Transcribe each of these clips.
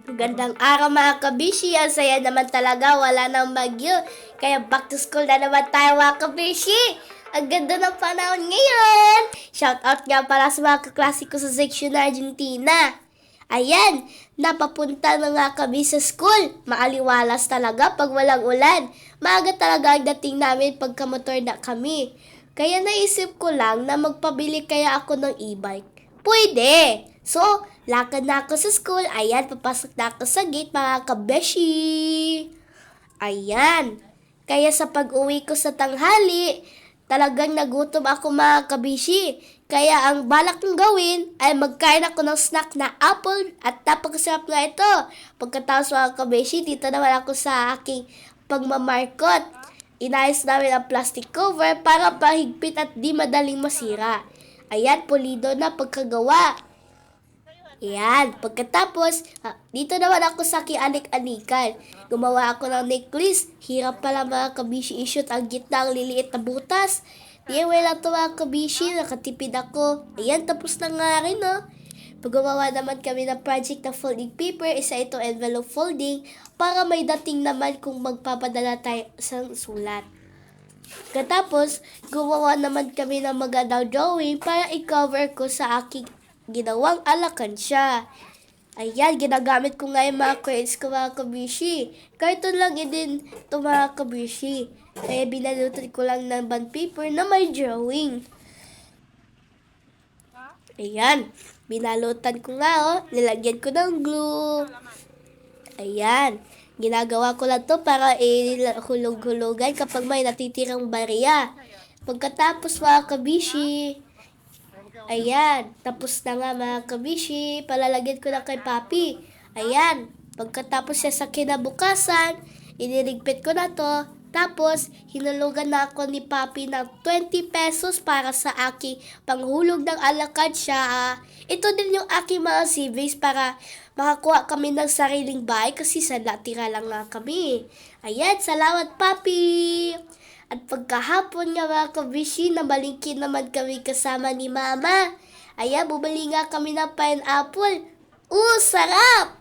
Magandang araw mga kabishi. Ang saya naman talaga, wala nang bagyo. Kaya back to school na naman tayo mga kabishi. Ang ganda ng panahon ngayon. Shout out nga para sa mga kaklase ko sa section na Argentina. Ayan, napapunta na nga kami sa school. Maaliwalas talaga pag walang ulan. Maaga talaga ang dating namin pagkamotor na kami. Kaya naisip ko lang na magpabili kaya ako ng e-bike. Pwede! So, lakad na ako sa school. Ayan, papasok na ako sa gate mga kabeshi. Ayan. Kaya sa pag-uwi ko sa tanghali, talagang nagutom ako mga kabishi. Kaya ang balak kong gawin ay magkain ako ng snack na apple at napakasarap nga ito. Pagkatapos mga kabishi, dito naman ako sa aking pagmamarkot. Inayos namin ang plastic cover para pahigpit at di madaling masira. Ayan, pulido na pagkagawa. Yan, pagkatapos, dito naman ako sa kianik-anikan. Gumawa ako ng necklace. Hirap pala mga kabishi i-shoot ang gitna ang liliit na butas. DIY lang ito mga kabishi, nakatipid ako. Ayan, tapos na nga rin Paggawa naman kami ng project na folding paper, isa ito envelope folding, para may dating naman kung magpapadala tayo sa sulat. Katapos, gumawa naman kami ng magandang drawing para i-cover ko sa aking ginawang alakansya. Ayan, ginagamit ko nga yung mga crayon ko mga kabishi. Carton lang din ito mga kabishi. Kaya binalutan ko lang ng bond paper na may drawing. Ayan, binalutan ko nga nilagyan ko ng glue. Ayan, ginagawa ko lang to para hulog-hulugan kapag may natitirang barya. Pagkatapos mga kabishi, ayan, tapos na nga mga kabishi, palalagyan ko na kay Papi. Ayan, pagkatapos siya sa kinabukasan, iniligpit ko na to. Tapos, hinulugan na ako ni Papi ng 20 pesos para sa aking panghulog ng alakansya. Ito din yung aking mga savings para makakuha kami ng sariling bahay kasi sa tira lang nga kami. Ayan, salamat Papi! At pagkahapon nga mga kabishi, nabalingkin naman kami kasama ni Mama. Ayan, bumili nga kami ng pineapple. Sarap!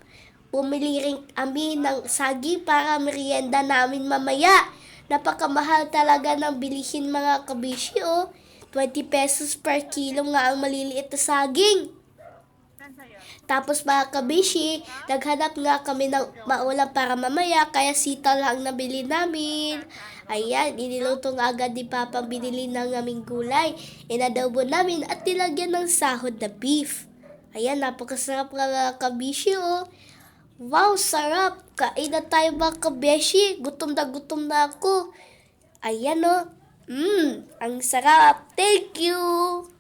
Bumili rin kami ng saging para merienda namin mamaya. Napakamahal talaga ng bilihin mga kabishi 20 pesos per kilo nga ang maliliit na saging. Tapos mga kabishi, naghanap nga kami ng maulam para mamaya, kaya sita lang nabili namin. Ayan, iniluto nga agad ni Papa binili ng aming gulay. Inadobo namin at nilagyan ng sahod na beef. Ayan, napakasarap nga mga kabishi Wow, sarap! Kain na tayo mga kabeshi. Gutom na ako. Ayan ang sarap. Thank you!